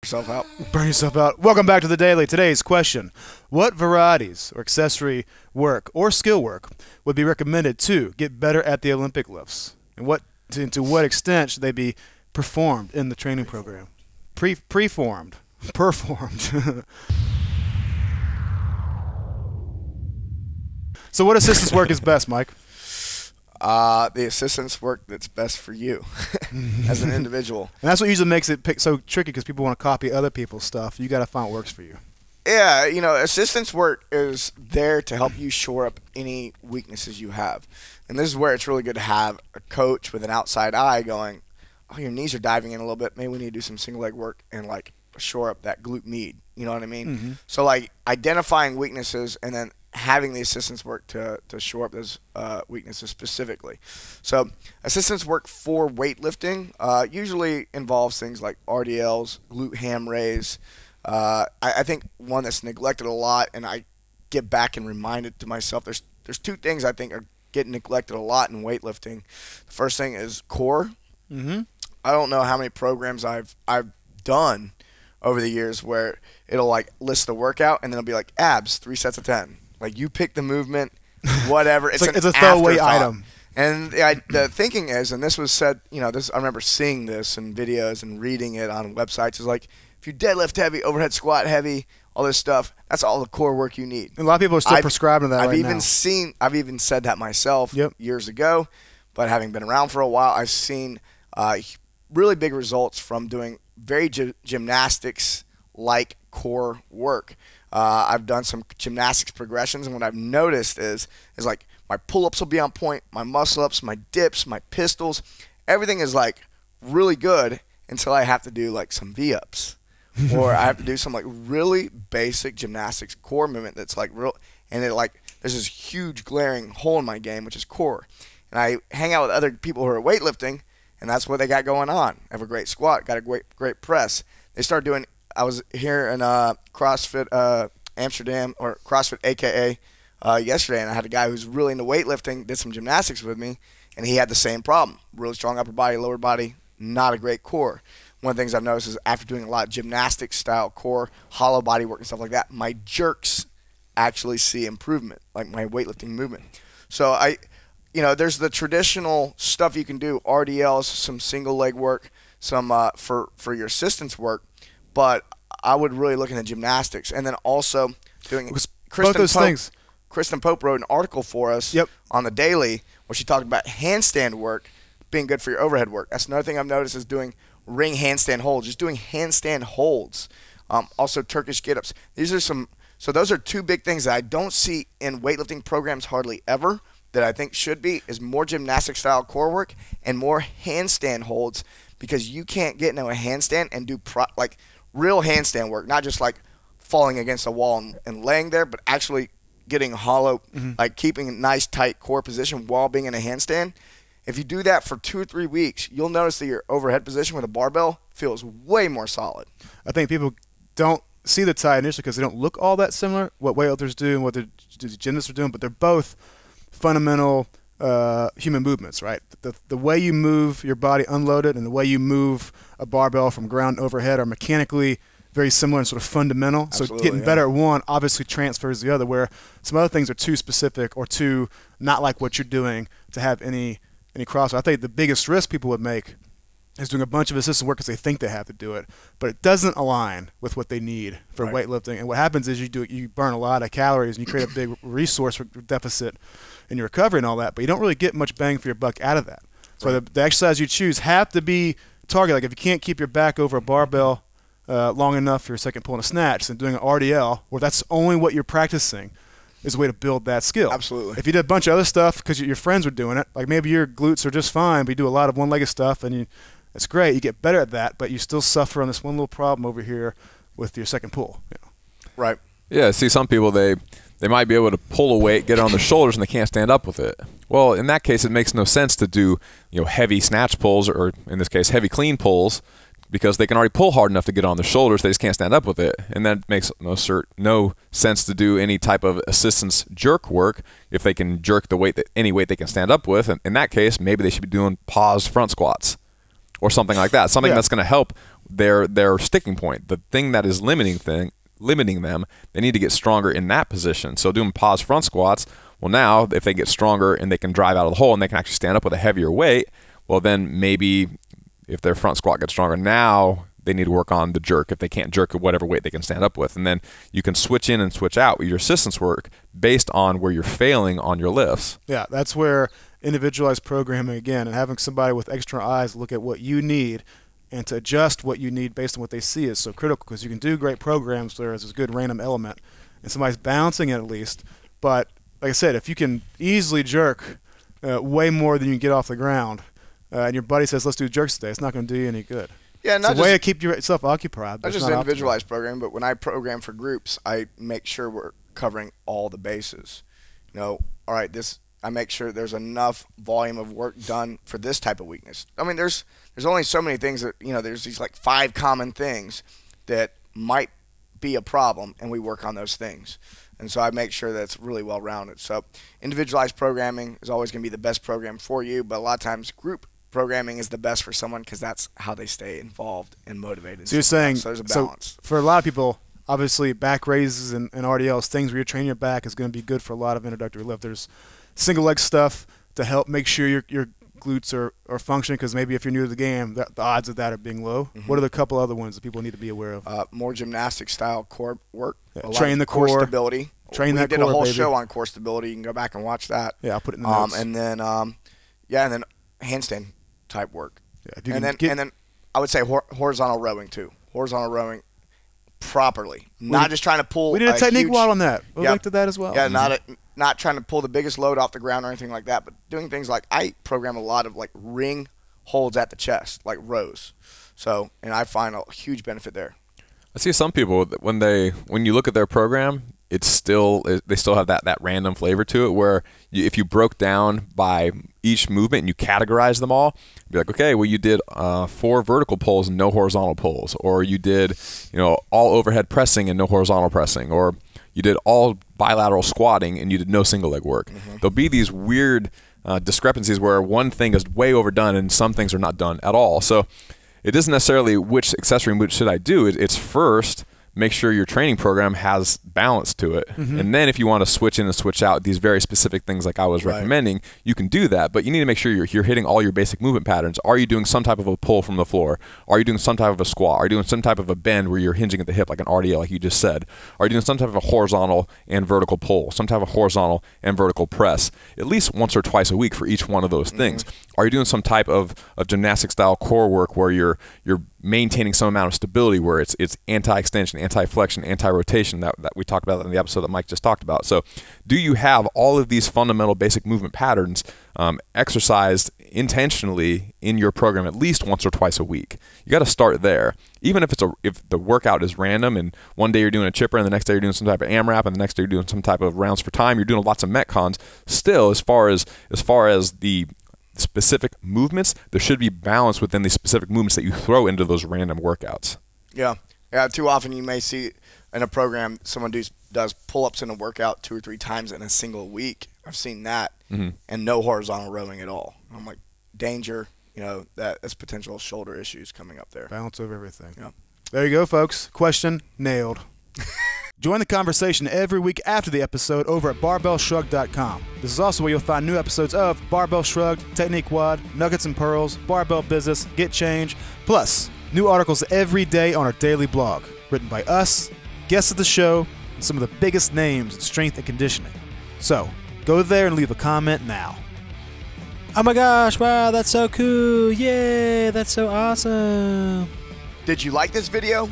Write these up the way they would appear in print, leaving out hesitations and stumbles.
Yourself out. Burn yourself out. Welcome back to the Daily. Today's question: what varieties or accessory work or skill work would be recommended to get better at the Olympic lifts? And to what extent should they be performed in the training program? Performed. So what assistance work is best, Mike? The assistance work that's best for you as an individual. And that's what usually makes it so tricky, because people want to copy other people's stuff. You got to find what works for you. Yeah, assistance work is there to help you shore up any weaknesses you have. And this is where it's really good to have a coach with an outside eye going, oh, your knees are diving in a little bit. Maybe we need to do some single leg work and like shore up that glute med. You know what I mean? Mm-hmm. So like identifying weaknesses and then having the assistance work to shore up those weaknesses specifically. So assistance work for weightlifting usually involves things like RDLs, glute ham raise. I think one that's neglected a lot, and I get back and remind it to myself, there's two things I think are getting neglected a lot in weightlifting. The first thing is core. Mm-hmm. I don't know how many programs I've done over the years where it'll like list the workout and then it'll be like abs, 3 sets of 10. Like you pick the movement, whatever. It's a throwaway item. And the thinking is, and this was said, I remember seeing this in videos and reading it on websites, is like if you deadlift heavy, overhead squat heavy, all this stuff, that's all the core work you need. And a lot of people are still prescribing that I've right even now. I've even said that myself years ago, but having been around for a while, I've seen really big results from doing very gymnastics-like core work. I've done some gymnastics progressions, and what I've noticed is like my pull-ups will be on point, my muscle-ups, my dips, my pistols, everything is like really good until I have to do like some V-ups. Or I have to do some like really basic gymnastics core movement that's like real, and there's this huge glaring hole in my game, which is core. And I hang out with other people who are weightlifting, and that's what they got going on. Have a great squat, got a great press. They start doing. I was here in CrossFit Amsterdam, or CrossFit AKA yesterday, and I had a guy who's really into weightlifting, did some gymnastics with me, and he had the same problem. Really strong upper body, lower body, not a great core. One of the things I've noticed is after doing a lot of gymnastics style core, hollow body work and stuff like that, my jerks actually see improvement, like my weightlifting movement. So there's the traditional stuff you can do, RDLs, some single leg work, some for your assistance work, but I would really look into gymnastics, and then also doing Kristen Pope wrote an article for us on the Daily where she talked about handstand work being good for your overhead work. That's another thing I've noticed is doing ring handstand holds, just doing handstand holds. Also Turkish get-ups. So those are two big things that I don't see in weightlifting programs hardly ever, that I think should be, is more gymnastic style core work and more handstand holds, because you can't get into a handstand and do real handstand work, not just like falling against a wall and laying there, but actually getting hollow, like keeping a nice tight core position while being in a handstand. If you do that for 2 or 3 weeks, you'll notice that your overhead position with a barbell feels way more solid. I think people don't see the tie initially because they don't look all that similar, what weightlifters do and what the gymnasts are doing, but they're both fundamental human movements, right? The way you move your body unloaded and the way you move a barbell from ground overhead are mechanically very similar and sort of fundamental. Absolutely, so getting better at one obviously transfers the other, where some other things are too specific or too not like what you're doing to have any crossover. I think the biggest risk people would make is doing a bunch of assistant work because they think they have to do it, but it doesn't align with what they need for weightlifting. And what happens is you burn a lot of calories and you create a big resource deficit in your recovery and all that, but you don't really get much bang for your buck out of that. So the exercise you choose have to be targeted. Like if you can't keep your back over a barbell long enough for your second pull and a snatch, then doing an RDL, where that's only what you're practicing, is a way to build that skill. Absolutely. If you did a bunch of other stuff because your friends were doing it, like maybe your glutes are just fine, but you do a lot of one-legged stuff and it's great, you get better at that, but you still suffer on this one little problem over here with your second pull. Right. Yeah, see, some people, they might be able to pull a weight, get it on their shoulders, and they can't stand up with it. Well, in that case, it makes no sense to do heavy snatch pulls, or in this case, heavy clean pulls, because they can already pull hard enough to get on their shoulders. They just can't stand up with it. And that makes no sense to do any type of assistance jerk work if they can jerk any weight they can stand up with. And in that case, maybe they should be doing paused front squats. or something like that. Something Yeah. that's going to help their sticking point. The thing that is limiting them, they need to get stronger in that position. So doing pause front squats, well, now if they get stronger and they can drive out of the hole and they can actually stand up with a heavier weight, well, then maybe if their front squat gets stronger, now they need to work on the jerk if they can't jerk at whatever weight they can stand up with. And then you can switch in and switch out with your assistance work based on where you're failing on your lifts. Yeah, that's where individualized programming, again, and having somebody with extra eyes look at what you need and to adjust what you need based on what they see is so critical, because you can do great programs where there's a good random element and somebody's balancing it at least. But like I said, if you can easily jerk way more than you can get off the ground, and your buddy says, let's do jerks today, it's not going to do you any good. Yeah, not it's a way to keep yourself occupied. Not just individualized programming, but when I program for groups, I make sure we're covering all the bases. You know, all right, I make sure there's enough volume of work done for this type of weakness. I mean, there's only so many things that, you know, there's these like 5 common things that might be a problem, and we work on those things. And so I make sure that it's really well rounded. So individualized programming is always going to be the best program for you, but a lot of times group programming is the best for someone because that's how they stay involved and motivated. So you're saying, so there's a balance. So for a lot of people, obviously back raises and RDLs, things where you're training your back is going to be good for a lot of introductory lift. There's single leg stuff to help make sure your glutes are functioning, because maybe if you're new to the game, the odds of that are being low. Mm-hmm. What are the couple other ones that people need to be aware of? More gymnastic style core work. Yeah, train the core stability. Train that core, we did a whole baby. show on core stability. You can go back and watch that. Yeah, I'll put it in the notes. And then handstand type work. Yeah, and then I would say horizontal rowing too. Horizontal rowing properly, not just trying to pull. We did a technique wad on that. We'll Yep. link to that as well. Yeah, not trying to pull the biggest load off the ground or anything like that, but doing things like I program a lot of like ring holds at the chest, like rows. So, and I find a huge benefit there. I see some people when you look at their program, they still have that random flavor to it, where if you broke down by each movement and you categorize them all, you'd be like, okay, well, you did 4 vertical pulls and no horizontal pulls, or you did, you know, all overhead pressing and no horizontal pressing, or you did all bilateral squatting and you did no single leg work. Mm-hmm. There'll be these weird discrepancies where one thing is way overdone and some things are not done at all. So it isn't necessarily which accessory move should I do. It's first make sure your training program has balance to it. Mm-hmm. And then if you want to switch in and switch out these very specific things like I was recommending, you can do that. But you need to make sure you're hitting all your basic movement patterns. Are you doing some type of a pull from the floor? Are you doing some type of a squat? Are you doing some type of a bend where you're hinging at the hip like an RDL like you just said? Are you doing some type of a horizontal and vertical pull? Some type of horizontal and vertical press? At least once or twice a week for each one of those things. Are you doing some type of gymnastic style core work where you're maintaining some amount of stability, where it's anti-extension, anti-flexion, anti-rotation that we talked about in the episode that Mike just talked about? So do you have all of these fundamental basic movement patterns exercised intentionally in your program at least once or twice a week? You got to start there. Even if the workout is random and one day you're doing a chipper and the next day you're doing some type of AMRAP and the next day you're doing some type of rounds for time, you're doing lots of Metcons, still as far as the specific movements, there should be balance within the specific movements that you throw into those random workouts. Yeah. Too often you may see in a program someone does pull-ups in a workout 2 or 3 times in a single week. I've seen that, and no horizontal rowing at all. I'm like, danger. You know, that's potential shoulder issues coming up there. Balance over everything. Yeah. There you go, folks. Question nailed. Join the conversation every week after the episode over at barbellshrug.com. This is also where you'll find new episodes of Barbell Shrugged, Technique Wad, Nuggets and Pearls, Barbell Business, Get Change, plus new articles every day on our daily blog, written by us, guests of the show, and some of the biggest names in strength and conditioning. So, go there and leave a comment now. Oh my gosh, wow, that's so cool. Yay, that's so awesome. Did you like this video?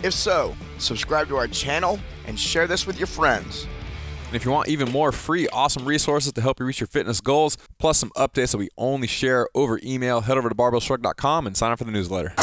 If so, subscribe to our channel and share this with your friends. And if you want even more free, awesome resources to help you reach your fitness goals, plus some updates that we only share over email, head over to barbellshrug.com and sign up for the newsletter.